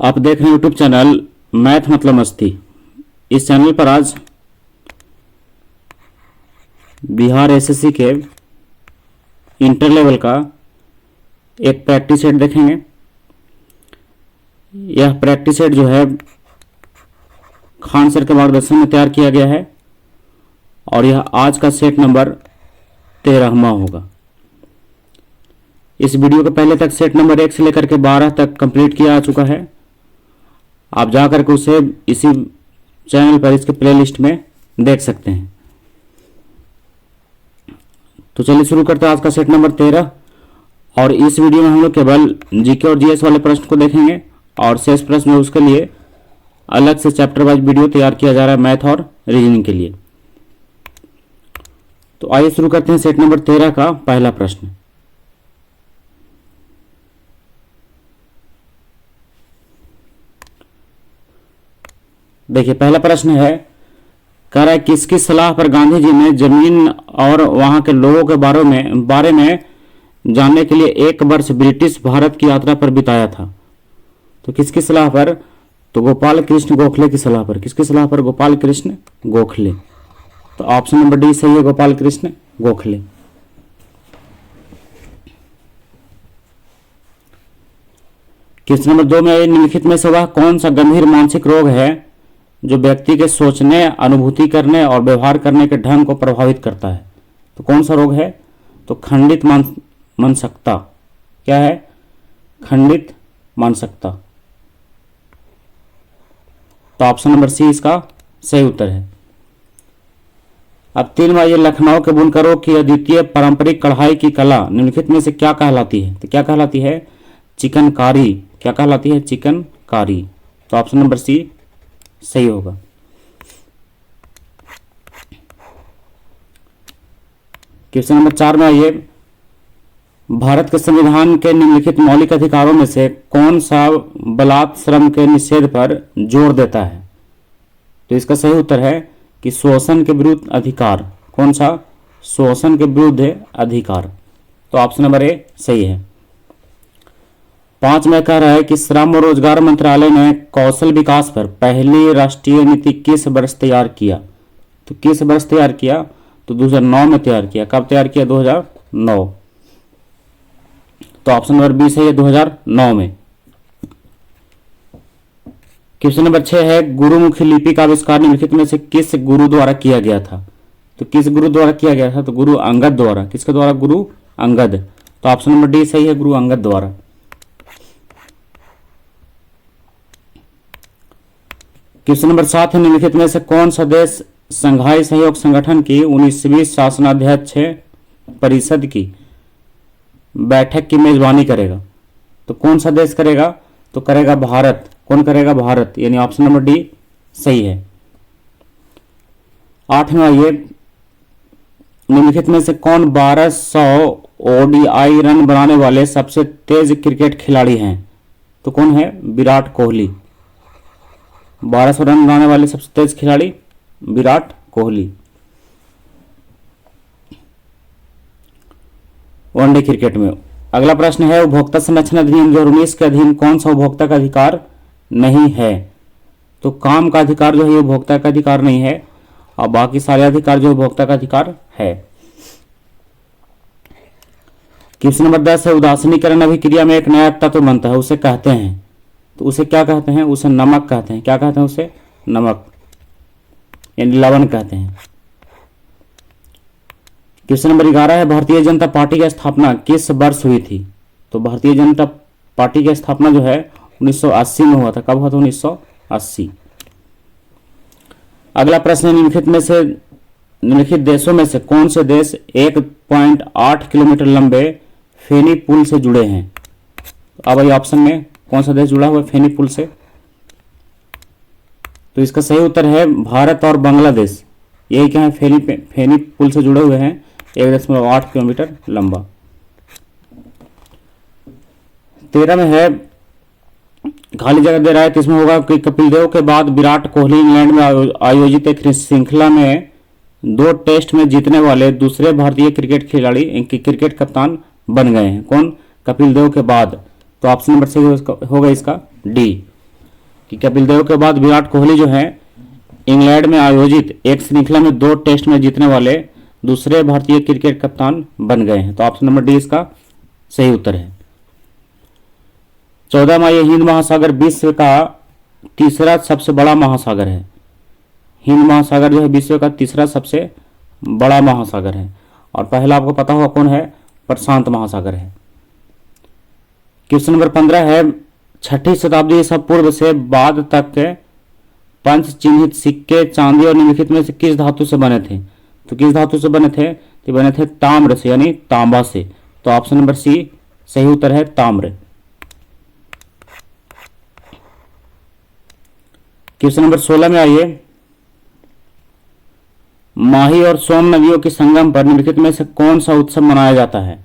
आप देख रहे हैं यूट्यूब चैनल मैथ मतलब मस्ती। इस चैनल पर आज बिहार एसएससी के इंटर लेवल का एक प्रैक्टिस सेट देखेंगे। यह प्रैक्टिस सेट जो है खान सर के मार्गदर्शन में तैयार किया गया है और यह आज का सेट नंबर 13वां होगा। इस वीडियो के पहले तक सेट नंबर 1 से लेकर के 12 तक कंप्लीट किया जा चुका है। आप जाकर के उसे इसी चैनल पर इसके प्लेलिस्ट में देख सकते हैं। तो चलिए शुरू करते हैं आज का सेट नंबर 13। और इस वीडियो में हम लोग केवल जीके और जीएस वाले प्रश्न को देखेंगे और शेष प्रश्न उसके लिए अलग से चैप्टर वाइज वीडियो तैयार किया जा रहा है मैथ और रीजनिंग के लिए। तो आइए शुरू करते हैं सेट नंबर 13 का पहला प्रश्न। देखिए पहला प्रश्न है, कह रहा है किसकी सलाह पर गांधी जी ने जमीन और वहां के लोगों के बारे में जानने के लिए 1 वर्ष ब्रिटिश भारत की यात्रा पर बिताया था। तो किसकी सलाह पर? तो गोपाल कृष्ण गोखले की सलाह पर। किसकी सलाह पर? गोपाल कृष्ण गोखले। तो ऑप्शन नंबर डी सही है, गोपाल कृष्ण गोखले। क्वेश्चन नंबर 2 में निम्नलिखित में से वह कौन सा गंभीर मानसिक रोग है जो व्यक्ति के सोचने, अनुभूति करने और व्यवहार करने के ढंग को प्रभावित करता है? तो कौन सा रोग है? तो खंडित मानसिकता। क्या है? खंडित मानसिकता। तो ऑप्शन नंबर सी इसका सही उत्तर है। अब 3 ये लखनऊ के बुनकरों की अद्वितीय पारंपरिक कढ़ाई की कला निम्नलिखित में से क्या कहलाती है? तो क्या कहलाती है? चिकनकारी। क्या कहलाती है? चिकनकारी। तो ऑप्शन नंबर सी सही होगा। क्वेश्चन नंबर 4 में आइए, भारत के संविधान के निम्नलिखित मौलिक अधिकारों में से कौन सा बलात् श्रम के निषेध पर जोर देता है? तो इसका सही उत्तर है कि शोषण के विरुद्ध अधिकार। कौन सा? शोषण के विरुद्ध अधिकार। तो ऑप्शन नंबर ए सही है। 5 में कह रहा है कि श्रम और रोजगार मंत्रालय ने कौशल विकास पर पहली राष्ट्रीय नीति किस वर्ष तैयार किया? तो किस वर्ष तैयार किया? तो 2009 में तैयार किया। कब तैयार किया? 2009। तो ऑप्शन नंबर बी सही है, 2009 में। क्वेश्चन नंबर 6 है, गुरुमुखी लिपि का आविष्कार निम्नलिखित में से किस गुरु द्वारा किया गया था? तो किस गुरु द्वारा किया गया था? तो गुरु अंगद द्वारा। किसके द्वारा? गुरु अंगद। तो ऑप्शन नंबर डी सही है, गुरु अंगद द्वारा। क्वेश्चन नंबर 7 है, निम्नलिखित में से कौन सा देश संघाई सहयोग संगठन की 19वीं शासनाध्यक्ष परिषद की बैठक की मेजबानी करेगा? तो कौन सा देश करेगा? तो करेगा भारत। कौन करेगा? भारत। यानी ऑप्शन नंबर डी सही है। 8 में आइए, निम्नलिखित में से कौन 1200 ओडीआई रन बनाने वाले सबसे तेज क्रिकेट खिलाड़ी हैं? तो कौन है? विराट कोहली। 1200 रन बनाने वाले सबसे तेज खिलाड़ी विराट कोहली, वनडे क्रिकेट में। अगला प्रश्न है, उपभोक्ता संरक्षण अधिनियम 2019 के अधीन कौन सा उपभोक्ता का अधिकार नहीं है? तो काम का अधिकार जो है उपभोक्ता का अधिकार नहीं है और बाकी सारे अधिकार जो उपभोक्ता का अधिकार है। क्वेश्चन नंबर 10 है, उदासीनीकरण अभिक्रिया में एक नया तत्व बनता है, उसे कहते हैं। तो उसे क्या कहते हैं? उसे नमक कहते हैं। क्या कहते हैं उसे? नमक, यानी लवण कहते हैं। क्वेश्चन नंबर 11 है, भारतीय जनता पार्टी की स्थापना किस वर्ष हुई थी? तो भारतीय जनता पार्टी की स्थापना जो है 1980 में हुआ था। कब हुआ था? 1980। अगला प्रश्न है, निम्नलिखित देशों में से कौन से देश 1.8 किलोमीटर लंबे फेनी पुल से जुड़े हैं? अब ये ऑप्शन में कौन सा देश जुड़ा हुआ है फेनी पुल से? तो इसका सही उत्तर है भारत और बांग्लादेश। यही क्या है? फेनी पुल से जुड़े हुए हैं, 1.8 किलोमीटर लंबा। 13 में है, खाली जगह दे रहा है, तो इसमें होगा कि कपिल देव के बाद विराट कोहली इंग्लैंड में आयोजित एक श्रृंखला में 2 टेस्ट में जीतने वाले दूसरे भारतीय क्रिकेट खिलाड़ी क्रिकेट कप्तान बन गए हैं। कौन? कपिल देव के बाद। तो ऑप्शन नंबर सही होगा इसका डी। कि कपिल देव के बाद विराट कोहली जो है इंग्लैंड में आयोजित एक श्रृंखला में 2 टेस्ट में जीतने वाले दूसरे भारतीय क्रिकेट कप्तान बन गए हैं। तो ऑप्शन नंबर डी इसका सही उत्तर है। 14वां, ये हिंद महासागर विश्व का तीसरा सबसे बड़ा महासागर है। हिंद महासागर जो है विश्व का तीसरा सबसे बड़ा महासागर है और पहला आपको पता होगा कौन है, प्रशांत महासागर है। क्वेश्चन नंबर 15 है, 6ठी शताब्दी ईसा पूर्व से बाद तक के पंच चिन्हित सिक्के चांदी और निम्नलिखित में से किस धातु से बने थे? तो किस धातु से बने थे? तो बने थे ताम्र से, यानी तांबा से। तो ऑप्शन नंबर सी सही उत्तर है, ताम्र। क्वेश्चन नंबर 16 में आइए, माही और सोम नदियों के संगम पर निम्नलिखित में से कौन सा उत्सव मनाया जाता है?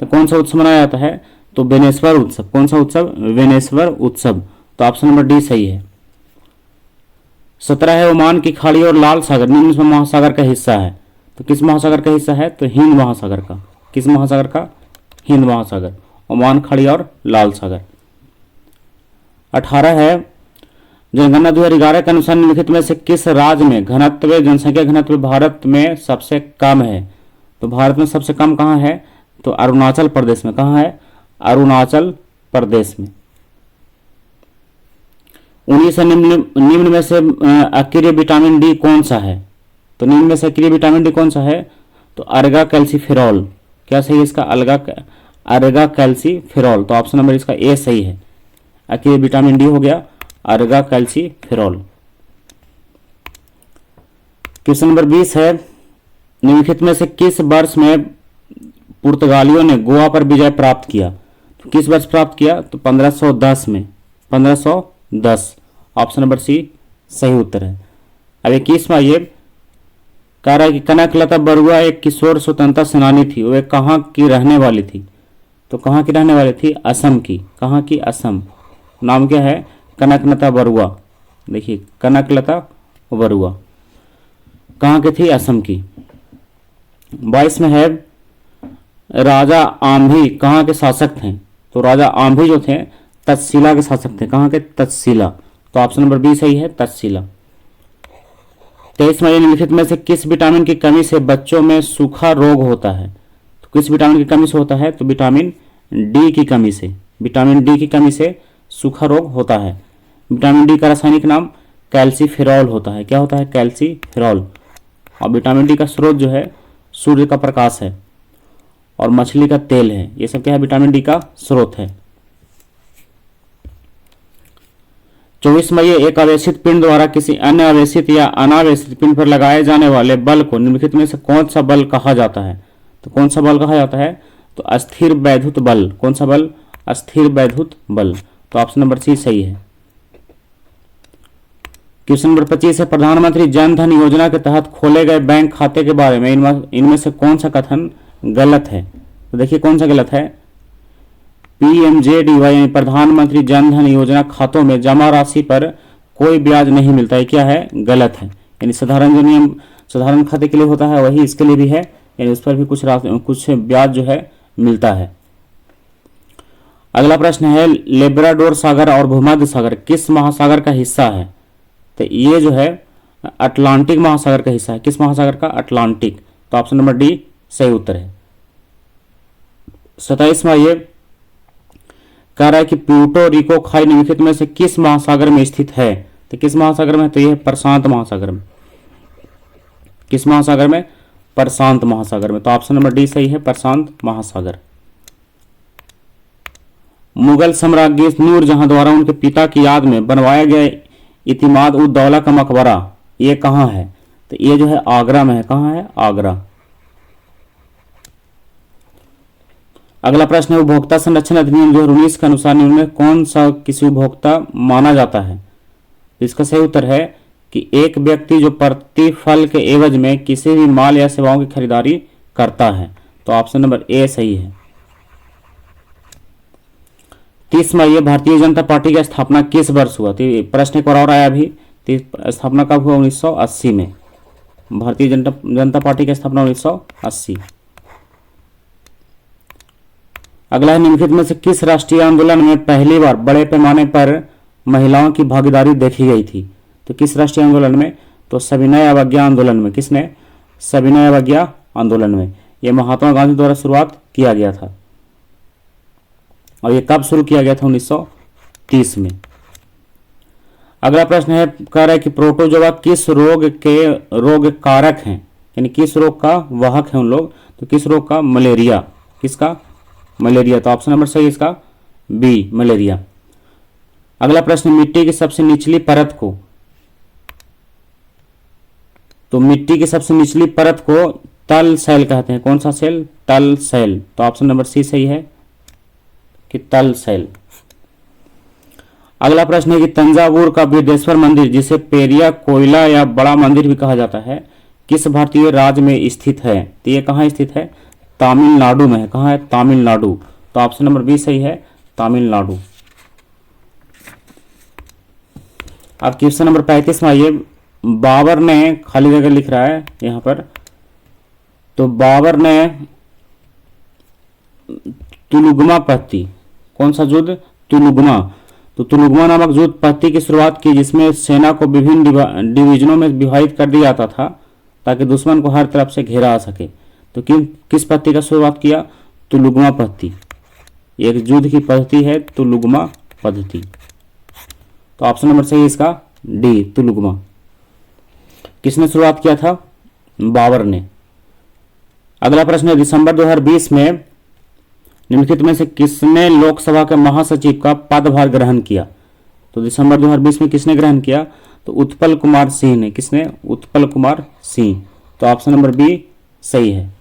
तो कौन सा उत्सव मनाया जाता है? तो बेनेश्वर उत्सव। कौन सा उत्सव? बेनेश्वर उत्सव। तो ऑप्शन नंबर डी सही है। 17 है, ओमान की खाड़ी और लाल सागर निम्न महासागर का हिस्सा है। तो किस महासागर का हिस्सा है? तो हिंद महासागर का। किस महासागर का? हिंद महासागर, ओमान खाड़ी और लाल सागर। 18 है, जनगणना 2011 के अनुसार निम्नलिखित में से किस राज्य में घनत्व जनसंख्या घनत्व भारत में सबसे कम है? तो भारत में सबसे कम कहाँ है? तो अरुणाचल प्रदेश में। कहाँ है? अरुणाचल प्रदेश में। 19 निम्न में से अक्रिय विटामिन डी कौन सा है? तो निम्न में से अक्रिय विटामिन डी कौन सा है? तो अर्गा कैल्सीफेरॉल। क्या सही है इसका? अर्गा कैल्सीफेरॉल। तो ऑप्शन नंबर इसका ए सही है। अक्रिय विटामिन डी हो गया अर्गा कैल्सीफेरॉल। क्वेश्चन नंबर 20 है, निम्नलिखित में से किस वर्ष में पुर्तगालियों ने गोवा पर विजय प्राप्त किया? तो किस वर्ष प्राप्त किया? तो 1510 में। 1510। ऑप्शन नंबर सी सही उत्तर है। अब 21वां ये कह रहा है कि कनकलता बरुआ एक किशोर स्वतंत्रता सेनानी थी, वे कहाँ की रहने वाली थी? तो कहाँ की रहने वाली थी? असम की। कहाँ की? असम। नाम क्या है? कनकलता बरुआ। देखिए कनकलता बरुआ कहाँ की थी? असम की। 22 में है, राजा आंभी कहाँ के शासक थे? तो राजा आंभी जो थे तक्षशिला के शासक थे। कहाँ के? तक्षशिला। तो ऑप्शन नंबर बी सही है, तक्षशिला। 23 में निम्नलिखित में से किस विटामिन की कमी से बच्चों में सूखा रोग होता है? तो किस विटामिन की कमी से होता है? तो विटामिन डी की कमी से। विटामिन डी की कमी से सूखा रोग होता है। विटामिन डी का रासायनिक नाम कैल्सीफेरॉल होता है। क्या होता है? कैल्सीफेरॉल। और विटामिन डी का स्रोत जो है सूर्य का प्रकाश है और मछली का तेल है। ये सब क्या है? विटामिन डी का स्रोत है। 24 में ये एक आवेशित पिंड द्वारा किसी अन्य आवेशित या अनावेशित पिंड पर लगाए जाने वाले बल को निम्नलिखित में से कौन सा बल कहा जाता है? तो कौन सा बल कहा जाता है? तो अस्थिर वैद्युत बल। कौन सा बल? अस्थिर वैद्युत बल। तो ऑप्शन नंबर सी सही है। क्वेश्चन नंबर 25 है, प्रधानमंत्री जन धन योजना के तहत खोले गए बैंक खाते के बारे में इनमें से कौन सा कथन गलत है? तो देखिए कौन सा गलत है? PMJDY प्रधानमंत्री जन धन योजना खातों में जमा राशि पर कोई ब्याज नहीं मिलता है। क्या है? गलत है। यानी साधारण जो नियम साधारण खाते के लिए होता है वही इसके लिए भी है, यानी उस पर भी कुछ ब्याज जो है मिलता है। अगला प्रश्न है, लेब्राडोर सागर और भूमध्य सागर किस महासागर का हिस्सा है? तो ये जो है अटलांटिक महासागर का हिस्सा है। किस महासागर का? अटलांटिक। तो ऑप्शन नंबर डी सही उत्तर है। 27वां ये कह रहा है कि प्यूर्टो रिको खाई निम्नलिखित में से किस महासागर में स्थित है? तो किस महासागर में? तो यह प्रशांत महासागर में। किस महासागर में? प्रशांत महासागर में। तो ऑप्शन नंबर डी सही है, प्रशांत महासागर। मुगल सम्राज्ञी नूरजहां द्वारा उनके पिता की याद में बनवाया गया इतिमाद उद दौला का मकबरा ये कहाँ है? तो ये जो है आगरा में है। कहाँ है? आगरा। अगला प्रश्न है, उपभोक्ता संरक्षण अधिनियम 2019 के अनुसार निम्न में कौन सा किसी उपभोक्ता माना जाता है? इसका सही उत्तर है कि एक व्यक्ति जो प्रतिफल के एवज में किसी भी माल या सेवाओं की खरीदारी करता है। तो ऑप्शन नंबर ए सही है। 30वां ये भारतीय जनता पार्टी की स्थापना किस वर्ष हुआ? तो प्रश्न एक और आया अभी, स्थापना कब हुआ? 1980 में। भारतीय जनता पार्टी की स्थापना 1980। अगला है, निम्नलिखित में से किस राष्ट्रीय आंदोलन में पहली बार बड़े पैमाने पर महिलाओं की भागीदारी देखी गई थी? तो किस राष्ट्रीय आंदोलन में? तो सविनय अवज्ञा आंदोलन में। किसने? सविनय अवज्ञा आंदोलन में। यह महात्मा गांधी द्वारा शुरुआत किया गया था और यह कब शुरू किया गया था? 1930 में। अगला प्रश्न है, कह रहा है कि प्रोटोजोआ किस रोग के रोग कारक हैं, यानी किस रोग का वाहक है उन लोग? तो किस रोग का? मलेरिया। किसका? मलेरिया। तो ऑप्शन नंबर सही इसका बी, मलेरिया। अगला प्रश्न, मिट्टी की सबसे निचली परत को, तो मिट्टी की सबसे निचली परत को तल सेल कहते हैं। कौन सा सेल? तल सेल। तो ऑप्शन नंबर सी सही है कि तल सेल। अगला प्रश्न है कि तंजावुर का बृहदेश्वर मंदिर, जिसे पेरिया कोयला या बड़ा मंदिर भी कहा जाता है, किस भारतीय राज्य में स्थित है? तो ये कहाँ स्थित है? तमिलनाडु में है। कहाँ है? तमिलनाडु। तो ऑप्शन नंबर बी सही है, तमिलनाडु। अब क्वेश्चन नंबर 35 में आइए। बाबर ने, खाली जगह लिख रहा है यहाँ पर, तो बाबर ने तुलुगमा पत्ती, कौन सा युद्ध? तुलुगमा। तो तुलुगमा नामक युद्ध पत्ती की शुरुआत की, जिसमें सेना को विभिन्न डिवीजनों में विभाजित कर दिया जाता था ताकि दुश्मन को हर तरफ से घेरा आ सके। तो किस पत्ती का शुरुआत किया? तुलुगमा पत्ती। एक युद्ध की पद्धति है तुलुगमा पद्धति। तो ऑप्शन नंबर सही इसका डी, तुलुगमा। किसने शुरुआत किया था? बाबर ने। अगला प्रश्न है, दिसंबर 2020 में निम्नलिखित में से किसने लोकसभा के महासचिव का पदभार ग्रहण किया? तो दिसंबर 2020 में किसने ग्रहण किया? तो उत्पल कुमार सिंह ने। किसने? उत्पल कुमार सिंह। तो ऑप्शन नंबर बी सही है।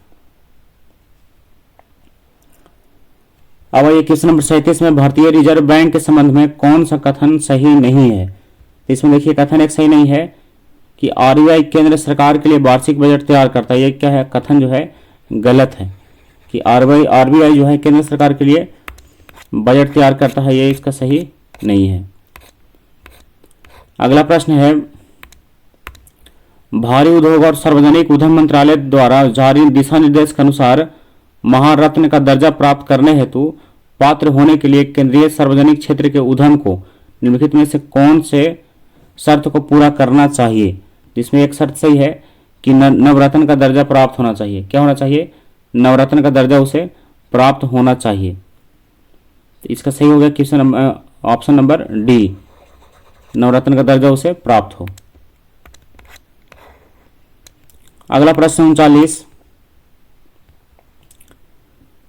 अब ये क्वेश्चन नंबर 37 में, भारतीय रिजर्व बैंक के संबंध में कौन सा कथन सही नहीं है? इसमें देखिए कथन एक सही नहीं है कि आरबीआई केंद्र सरकार के लिए वार्षिक बजट तैयार करता है। ये क्या है? कथन जो है गलत है कि आरबीआई जो है केंद्र सरकार के लिए बजट तैयार करता है, ये इसका सही नहीं है। अगला प्रश्न है, भारी उद्योग और सार्वजनिक उद्यम मंत्रालय द्वारा जारी दिशा निर्देश के अनुसार महारत्न का दर्जा प्राप्त करने हेतु पात्र होने के लिए केंद्रीय सार्वजनिक क्षेत्र के उद्यम को निम्नलिखित में से कौन से शर्त को पूरा करना चाहिए? जिसमें एक शर्त सही है कि नवरत्न का दर्जा प्राप्त होना चाहिए। क्या होना चाहिए? नवरत्न का दर्जा उसे प्राप्त होना चाहिए। तो इसका सही हो गया क्वेश्चन ऑप्शन नंबर डी, नवरत्न का दर्जा उसे प्राप्त हो। अगला प्रश्न 39,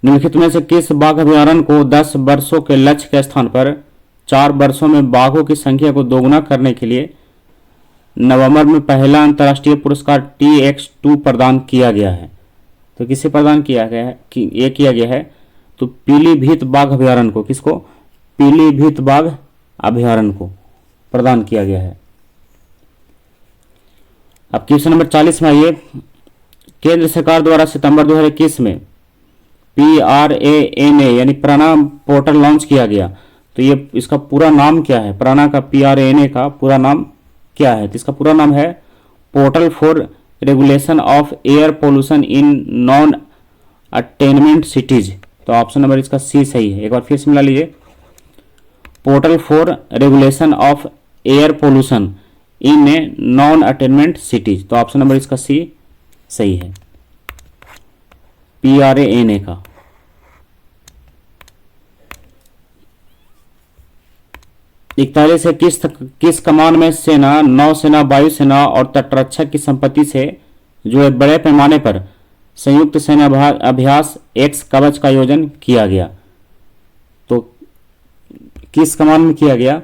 निम्नलिखित में से किस बाघ अभयारण्य को 10 वर्षों के लक्ष्य के स्थान पर 4 वर्षों में बाघों की संख्या को दोगुना करने के लिए नवंबर में पहला अंतर्राष्ट्रीय पुरस्कार TX2 प्रदान किया गया है? तो किसे प्रदान किया गया है? कि ये किया गया है तो पीलीभीत बाघ अभयारण्य को। किसको? पीलीभीत बाघ अभयारण्य को प्रदान किया गया है। अब क्वेश्चन नंबर 40 में आइए। केंद्र सरकार द्वारा सितंबर 2021 में PRANA यानी प्राणा पोर्टल लॉन्च किया गया। तो ये इसका पूरा नाम क्या है? प्राणा का PRANA का पूरा नाम क्या है? तो इसका पूरा नाम है portal for regulation of air pollution in non attainment cities. तो ऑप्शन नंबर इसका सी सही है। एक बार फिर से मिला लीजिए, portal for regulation of air pollution in a non attainment cities. तो ऑप्शन नंबर इसका सी सही है, PRANA का। इकतालीस है, किस कमान में सेना, नौसेना, वायुसेना और तटरक्षक की संपत्ति से जो बड़े पैमाने पर संयुक्त सैन्य अभ्यास एक्स कवच का आयोजन किया गया? तो किस कमान में किया गया?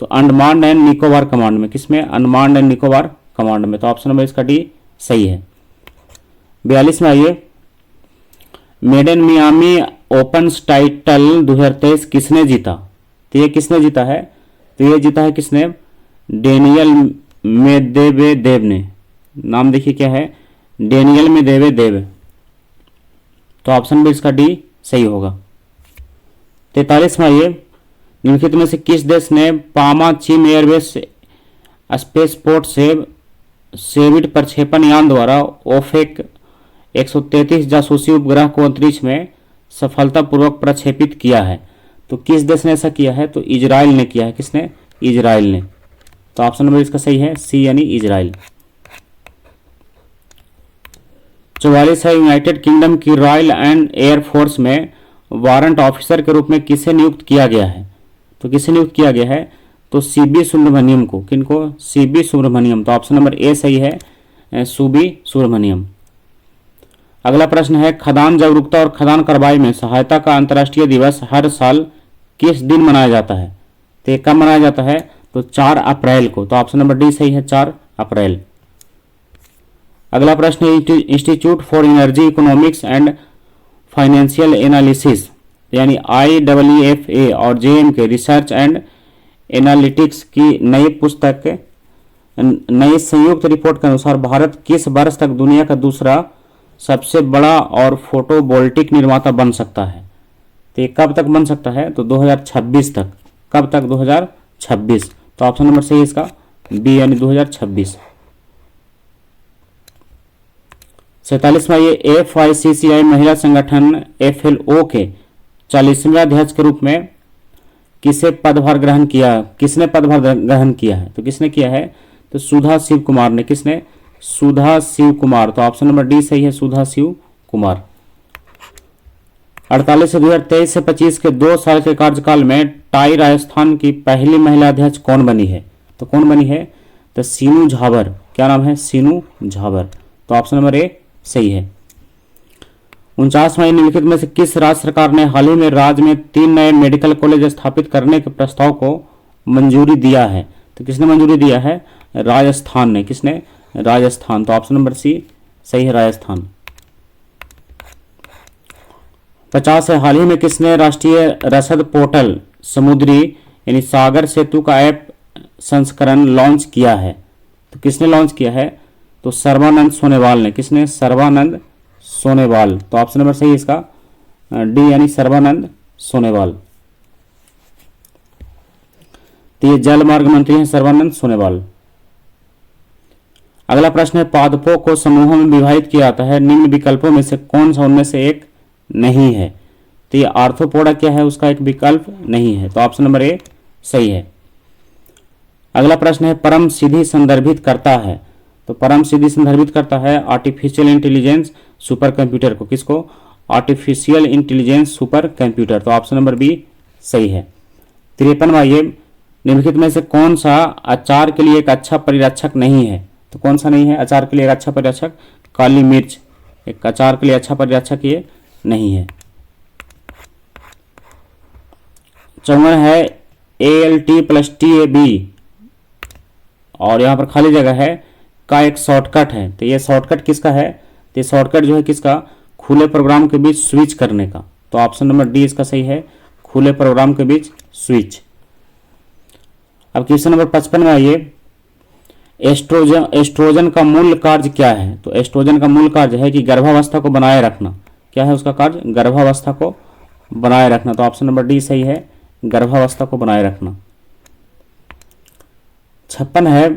तो अंडमान एंड निकोबार कमांड में। किसमें? अंडमान एंड निकोबार कमांड में। तो ऑप्शन नंबर इसका डी सही है। 42 में आइए, मेडन मियामी ओपन टाइटल 2023 किसने जीता? तो ये किसने जीता है? तो ये जीता है किसने? डेनियल मेदवेदेव ने। नाम देखिए क्या है? Daniel Medvedev. तो ऑप्शन भी इसका डी सही होगा। 43 में आइए, निम्नलिखित में से किस देश ने पामा चिम एयरबेस स्पेसपोर्ट से सेविड प्रक्षेपण यान द्वारा ओफेक 133 जासूसी उपग्रह को अंतरिक्ष में सफलतापूर्वक प्रक्षेपित किया है? तो किस देश ने ऐसा किया है? तो इजराइल ने किया है। किसने? इजराइल ने। तो ऑप्शन नंबर इसका सही है सी यानी इजराइल। 44 है, यूनाइटेड किंगडम की रॉयल एंड एयर फोर्स में वारंट ऑफिसर के रूप में किसे नियुक्त किया गया है? तो किसे नियुक्त किया गया है? तो सीबी सुब्रमण्यम को। किनको? सीबी सुब्रमण्यम। तो ऑप्शन नंबर ए सही है, सूबी सुब्रमण्यम। अगला प्रश्न है, खदान जागरूकता और खदान कार्रवाई में सहायता का अंतर्राष्ट्रीय दिवस हर साल किस दिन मनाया जाता है? तो ये कब मनाया जाता है? तो 4 अप्रैल को। तो ऑप्शन नंबर डी सही है, 4 अप्रैल। अगला प्रश्न है, institute for energy economics and financial analysis यानी IEEFA और JM के रिसर्च एंड एनालिटिक्स की नई पुस्तक, नई संयुक्त रिपोर्ट के अनुसार भारत किस वर्ष तक दुनिया का दूसरा सबसे बड़ा और फोटोवोल्टिक निर्माता बन सकता है? तो ये कब तक बन सकता है? तो 2026 तक। कब तक? 2026। तो ऑप्शन नंबर सही है इसका बी यानी 2026। 47वां, ये FICCI महिला संगठन FLO के 40वें अध्यक्ष के रूप में किसने पदभार ग्रहण किया है? तो किसने किया है? तो सुधा शिव कुमार ने। किसने? सुधा शिव कुमार। तो ऑप्शन नंबर डी सही है, सुधा शिव कुमार। 48 से 2023 से 25 के 2 साल के कार्यकाल में टाई राजस्थान की पहली महिला अध्यक्ष कौन बनी है? तो कौन बनी है? तो सीनू झावर। क्या नाम है? सीनू झावर। तो ऑप्शन नंबर ए सही है। 49वां, निम्नलिखित में से किस राज्य सरकार ने हाल ही में राज्य में 3 नए मेडिकल कॉलेज स्थापित करने के प्रस्ताव को मंजूरी दिया है? तो किसने मंजूरी दिया है? राजस्थान ने। किसने? राजस्थान। तो ऑप्शन नंबर सी सही है, राजस्थान। 50 है, हाल ही में किसने राष्ट्रीय रसद पोर्टल समुद्री यानी सागर सेतु का ऐप संस्करण लॉन्च किया है? तो किसने लॉन्च किया है? तो सर्बानंद सोनेवाल ने। किसने? सर्बानंद सोनेवाल। तो ऑप्शन नंबर सही है इसका डी यानी सर्बानंद सोनेवाल। तो ये जल मार्ग मंत्री हैं सर्बानंद सोनेवाल। अगला प्रश्न है, पादपों को समूहों में विभाजित किया जाता है, निम्न विकल्पों में से कौन सा उनमें से एक नहीं है? तो ये आर्थ्रोपोडा क्या है? उसका एक विकल्प नहीं है। तो ऑप्शन नंबर ए सही है। अगला प्रश्न है, परम सिद्धि संदर्भित करता है? तो परम सिद्धि संदर्भित करता है आर्टिफिशियल इंटेलिजेंस सुपर कंप्यूटर को। किसको? Artificial intelligence super computer. तो ऑप्शन नंबर बी सही है। 53वां, ये निम्नलिखित में से कौन सा अचार के लिए एक अच्छा परिरक्षक नहीं है? तो कौन सा नहीं है अचार के लिए एक अच्छा परिरक्षक? काली मिर्च एक अचार के लिए अच्छा परिरक्षक ये नहीं है। 54 है, ALT+TAB और यहाँ पर खाली जगह है का एक शॉर्टकट है। तो ये शॉर्टकट किसका है? तो ये शॉर्टकट जो है किसका? खुले प्रोग्राम के बीच स्विच करने का। तो ऑप्शन नंबर डी इसका सही है, खुले प्रोग्राम के बीच स्विच। अब क्वेश्चन नंबर 55 में आइए, एस्ट्रोजन का मूल कार्य क्या है? तो एस्ट्रोजन का मूल कार्य है कि गर्भावस्था को बनाए रखना। क्या है उसका कार्य? गर्भावस्था को बनाए रखना। तो ऑप्शन नंबर डी सही है, गर्भावस्था को बनाए रखना। 56 है,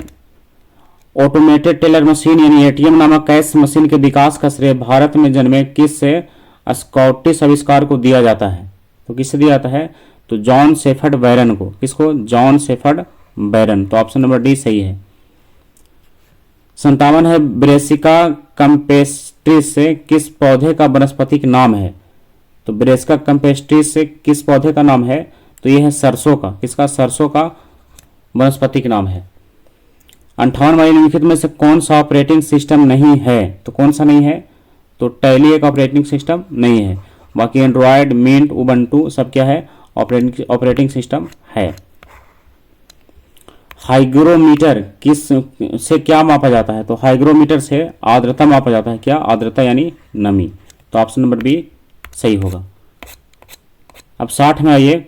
ऑटोमेटेड टेलर मशीन यानी ATM नामक कैश मशीन के विकास का श्रेय भारत में जन्मे किस स्कॉटिश आविष्कार को दिया जाता है? तो किससे दिया जाता है? तो जॉन शेफर्ड बैरन को। किसको? जॉन शेफर्ड बैरन। तो ऑप्शन नंबर डी सही है। 57 है, ब्रेसिका कैम्पेस्ट्रिस से किस पौधे का वानस्पतिक नाम है? तो ब्रेसिका कैम्पेस्ट्रिस से किस पौधे का नाम है? तो यह है सरसों का। किसका? सरसों का वानस्पतिक नाम है। 58 निम्नलिखित में से कौन सा ऑपरेटिंग सिस्टम नहीं है? तो कौन सा नहीं है? तो टैली एक ऑपरेटिंग सिस्टम नहीं है, बाकी एंड्रॉयड, मिंट, उबंटू सब क्या है? ऑपरेटिंग सिस्टम है। हाइग्रोमीटर किस से क्या मापा जाता है? तो हाइग्रोमीटर से आर्द्रता मापा जाता है। क्या? आर्द्रता यानी नमी। तो ऑप्शन नंबर बी सही होगा। अब 60 में आइए,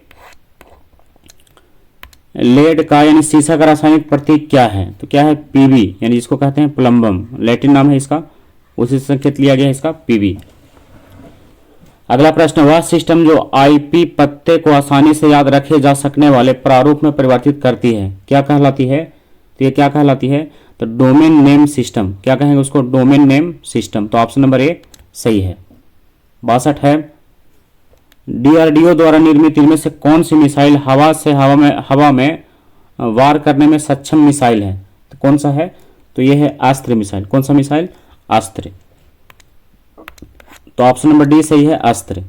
लेड का यानी सीसा का रासायनिक प्रतीक क्या है? तो क्या है? Pb यानी जिसको कहते हैं प्लम्बम, लैटिन नाम है इसका, उसी से संकेत लिया गया इसका Pb। अगला प्रश्न, वह सिस्टम जो IP पत्ते को आसानी से याद रखे जा सकने वाले प्रारूप में परिवर्तित करती है क्या कहलाती है? तो ये क्या कहलाती है? तो डोमेन नेम सिस्टम। क्या कहेंगे उसको? Domain name system. तो ऑप्शन नंबर ए सही है। 62 है, DRDO द्वारा निर्मित इनमें से कौन सी मिसाइल हवा में वार करने में सक्षम मिसाइल है? तो कौन सा है? तो यह है अस्त्र मिसाइल। कौन सा मिसाइल? अस्त्र। तो ऑप्शन नंबर डी सही है, अस्त्र।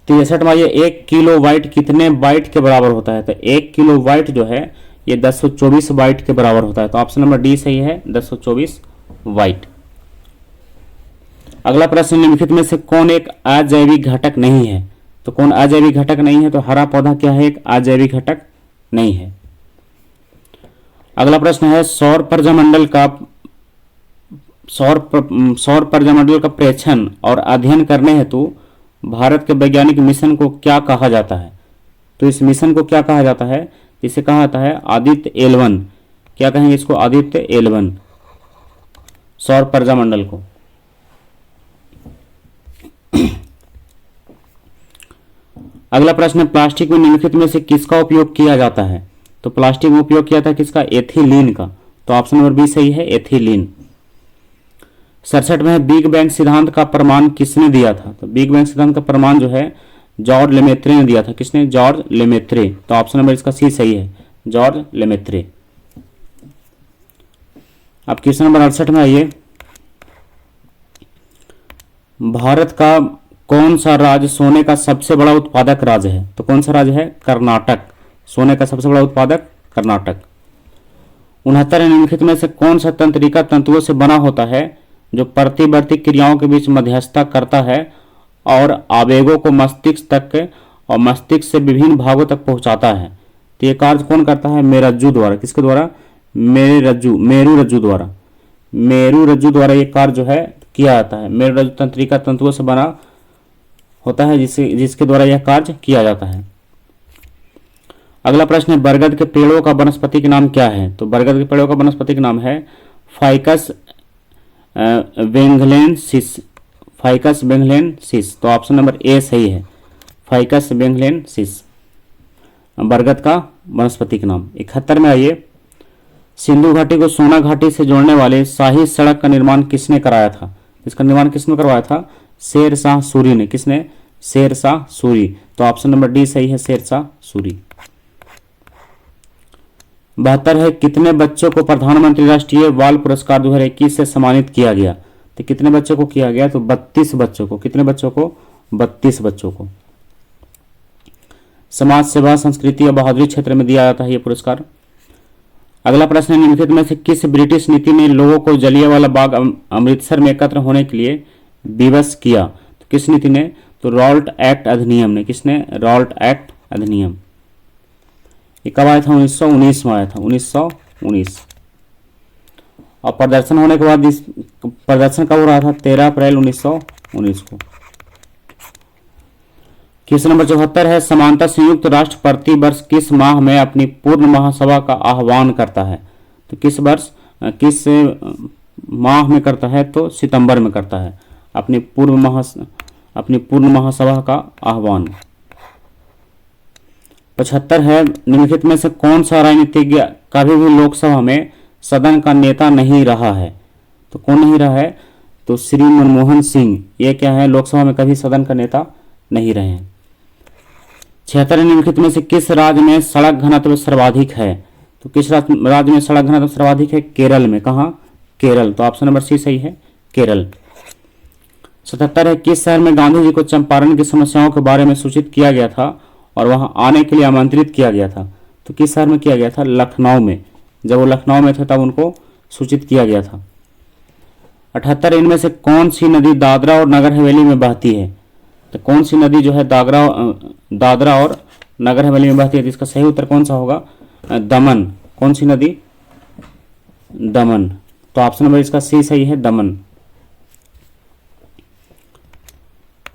63वां, ये 1 किलो बाइट कितने बाइट के बराबर होता है? तो 1 किलो बाइट जो है ये 1024 बाइट के बराबर होता है। तो ऑप्शन नंबर डी सही है, 1024 बाइट। अगला प्रश्न, निम्नलिखित में से कौन एक अजैविक घटक नहीं है? तो कौन अजैविक घटक नहीं है? तो हरा पौधा क्या है? एक अजैविक घटक नहीं है। अगला प्रश्न है, सौर प्रजामंडल का प्रेक्षण और अध्ययन करने हेतु भारत के वैज्ञानिक मिशन को क्या कहा जाता है? तो इस मिशन को क्या कहा जाता है? इसे कहा जाता है आदित्य L1। क्या कहेंगे इसको? आदित्य L1, सौर प्रजामंडल को। अगला प्रश्न, प्लास्टिक में निम्नलिखित में से किसका उपयोग किया जाता है? तो प्लास्टिक में उपयोग किया था किसका? एथिलीन का। तो ऑप्शन नंबर बी सही है, एथिलीन। 67 में बिग बैंग सिद्धांत का प्रमाण किसने दिया था? तो बिग बैंग सिद्धांत का प्रमाण जो है जॉर्ज लेमेत्रे ने दिया था। किसने? George Lemaître. तो ऑप्शन नंबर इसका सी सही है, जॉर्ज लेमेत्रे। अब क्वेश्चन नंबर 68 में आइए, भारत का कौन सा राज्य सोने का सबसे बड़ा उत्पादक राज्य है? तो कौन सा राज्य है? कर्नाटक। सोने का सबसे बड़ा उत्पादक कर्नाटक। 69 निम्नलिखित में से कौन सा तंत्रिका तंतुओं से बना होता है जो प्रतिवर्ती क्रियाओं के बीच मध्यस्थता करता है और आवेगों को मस्तिष्क तक और मस्तिष्क से विभिन्न भागों तक पहुंचाता है? तो ये कार्य कौन करता है? मेरुरज्जु द्वारा। किसके द्वारा? मेरुरज्जु द्वारा। मेरुरज्जु द्वारा ये कार्य जो है किया जाता है। मेरुरज्जु तंत्रिका तंतुओं से बना होता है जिसके द्वारा यह कार्य किया जाता है। अगला प्रश्न है, बरगद के पेड़ों का वनस्पतिक नाम क्या है? तो बरगद के पेड़ों का वनस्पतिक नाम है फाइकस बेंगलेंसिस। Ficus benghalensis. तो ऑप्शन नंबर ए सही है, फाइकस बेंगलेंसिस, बरगद का वनस्पतिक नाम। 71 में आइए, सिंधु घाटी को सोना घाटी से जोड़ने वाले शाही सड़क का निर्माण किसने कराया था? इसका निर्माण किसने करवाया था? शेर शाह सूरी ने। किसने? शेर शाह सूरी। तो ऑप्शन नंबर डी सही है, शेर शाह सूरी। 72 है, कितने बच्चों को प्रधानमंत्री राष्ट्रीय बाल पुरस्कार 2021 से सम्मानित किया गया? तो कितने बच्चों को किया गया? तो 32 बच्चों को। कितने बच्चों को? 32 बच्चों को। समाज सेवा, संस्कृति और बहादुरी क्षेत्र में दिया जाता है ये पुरस्कार। अगला प्रश्न है, निम्नलिखित में से किस ब्रिटिश नीति ने लोगों को जलियांवाला बाग अमृतसर में एकत्र होने के लिए विवश किया? तो किस नीति ने? तो रॉल्ट एक्ट अधिनियम ने। किसने? रॉल्ट एक्ट अधिनियम। ये कब आया था? 1919 में आया था, 1919। और प्रदर्शन होने के बाद इस प्रदर्शन कब हो रहा था? 13 अप्रैल 1919 को। क्वेश्चन नंबर 74 है, समानता संयुक्त राष्ट्र प्रति वर्ष किस माह में अपनी पूर्ण महासभा का आह्वान करता है? तो किस माह में करता है? तो सितंबर में करता है अपनी पूर्ण महासभा का आह्वान। 75 है, निम्नलिखित में से कौन सा राजनीतिज्ञ कभी भी लोकसभा में सदन का नेता नहीं रहा है? तो कौन नहीं रहा है? तो श्री मनमोहन सिंह। ये क्या है? लोकसभा में कभी सदन का नेता नहीं रहे हैं। 76 निम्नलिखित में से किस राज्य में सड़क घनत्व सर्वाधिक है? तो किस राज्य में सड़क घनत्व सर्वाधिक है? केरल में। कहाँ? केरल। तो ऑप्शन नंबर सी सही है, केरल। 77 है, किस शहर में गांधी जी को चंपारण की समस्याओं के बारे में सूचित किया गया था और वहां आने के लिए आमंत्रित किया गया था? तो किस शहर में किया गया था? लखनऊ में। जब वो लखनऊ में थे तब उनको सूचित किया गया था। 78, इनमें से कौन सी नदी दादरा और नगर हवेली में बहती है? तो कौन सी नदी जो है दादरा और नगर हवेली में बहती है? इसका सही उत्तर कौन सा होगा? दमन। कौन सी नदी? दमन। तो ऑप्शन नंबर इसका सी सही है, दमन।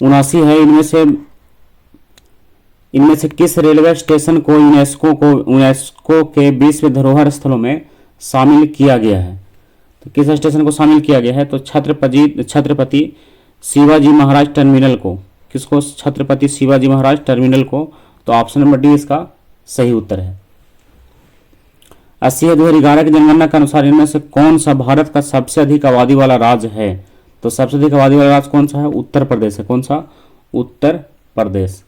79 है, इनमें से किस रेलवे स्टेशन को यूनेस्को के विश्व धरोहर स्थलों में शामिल किया गया है? तो किस स्टेशन को शामिल किया गया है? तो छत्रपति शिवाजी महाराज टर्मिनल को। किसको? छत्रपति शिवाजी महाराज टर्मिनल को। तो ऑप्शन नंबर डी इसका सही उत्तर है। 80 है, 2011 की जनगणना के अनुसार इनमें से कौन सा भारत का सबसे अधिक आबादी वाला राज्य है? तो सबसे अधिक आबादी वाला राज्य कौन सा है? उत्तर प्रदेश है। कौन सा? उत्तर प्रदेश।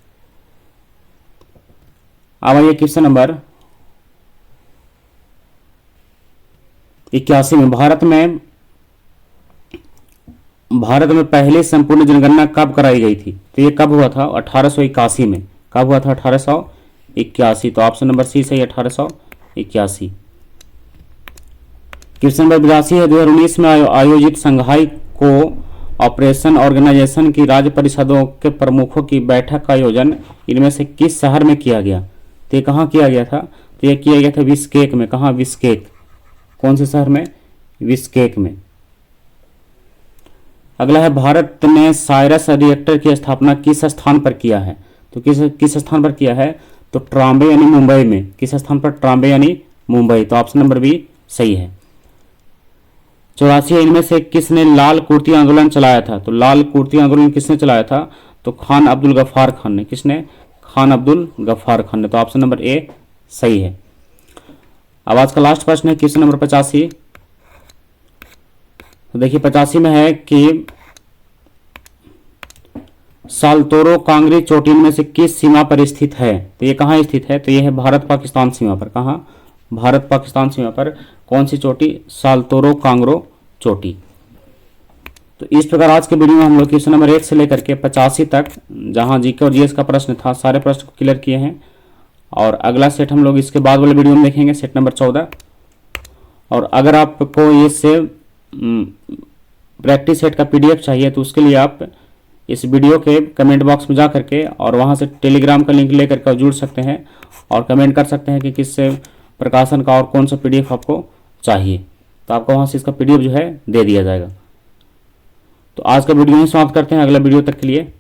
अब आइए क्वेश्चन नंबर 81 में, भारत में पहली संपूर्ण जनगणना कब कराई गई थी? तो ये कब हुआ था? 1881 में। कब हुआ था? 1881। तो ऑप्शन नंबर सी सही, 1881। क्वेश्चन नंबर 82 है, 2019 में आयोजित संघाई को ऑपरेशन ऑर्गेनाइजेशन की राज्य परिषदों के प्रमुखों की बैठक का आयोजन इनमें से किस शहर में किया गया? तो ये कहाँ किया गया था? तो ये किया गया था बिश्केक में। कहाँ? बिश्केक। कौन से शहर में? बिश्केक में। अगला है, भारत ने साइरस रिएक्टर की स्थापना किस स्थान पर किया है? तो किस स्थान पर किया है? तो ट्राम्बे यानी मुंबई में। किस स्थान पर? ट्राम्बे यानी मुंबई। तो ऑप्शन नंबर बी सही है। 84, इनमें से किसने लाल कुर्ती आंदोलन चलाया था? तो लाल कुर्ती आंदोलन किसने चलाया था? तो खान अब्दुल गफ्फार खान ने। किसने? खान अब्दुल गफ्फार खान ने। तो ऑप्शन नंबर ए सही है। अब आज का लास्ट प्रश्न है क्वेश्चन नंबर 85। तो देखिए 85 में है कि साल्तोरो कांगरी चोटी में से किस सीमा पर स्थित है? तो ये कहाँ स्थित है? तो ये है भारत पाकिस्तान सीमा पर। कहाँ? भारत पाकिस्तान सीमा पर। कौन सी चोटी? साल्तोरो कांगरो चोटी। तो इस प्रकार आज के वीडियो में हम लोग क्वेश्चन नंबर 1 से लेकर के 85 तक, जहां जीके और जीएस का प्रश्न था, सारे प्रश्न को क्लियर किए हैं। और अगला सेट हम लोग इसके बाद वाले वीडियो में देखेंगे, सेट नंबर 14। और अगर आपको ये से प्रैक्टिस सेट का पीडीएफ चाहिए तो उसके लिए आप इस वीडियो के कमेंट बॉक्स में जा करके और वहां से टेलीग्राम का लिंक लेकर के जुड़ सकते हैं और कमेंट कर सकते हैं कि किस प्रकाशन का और कौन सा पीडीएफ आपको चाहिए, तो आपको वहां से इसका पीडीएफ जो है दे दिया जाएगा। तो आज का वीडियो ही समाप्त करते हैं। अगला वीडियो तक के लिए